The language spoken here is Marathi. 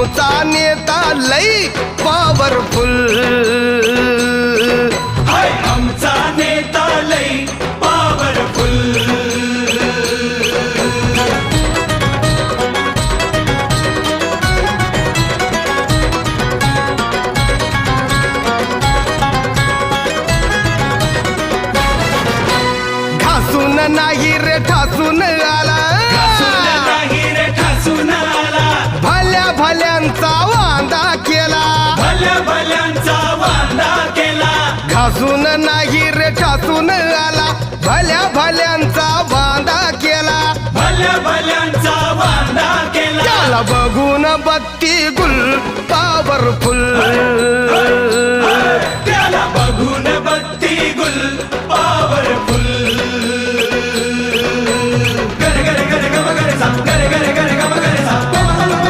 आमचा नेता लई पॉवरफुल, हाय आमचा नेता लई पॉवरफुल. घासून नाही रे ठासून आला, नाही रे ठासून आला, भल्या भल्यांचा वांदा केला, भल्या भल्यांचा वांदा केला. घासून नाही रे ठासून आला, भल्या भल्यांचा वांदा केला, भल्या भल्यांचा वांदा केला. त्याला बघून बत्ती गुल पॉवरफुल, त्याला बघून बत्ती गुल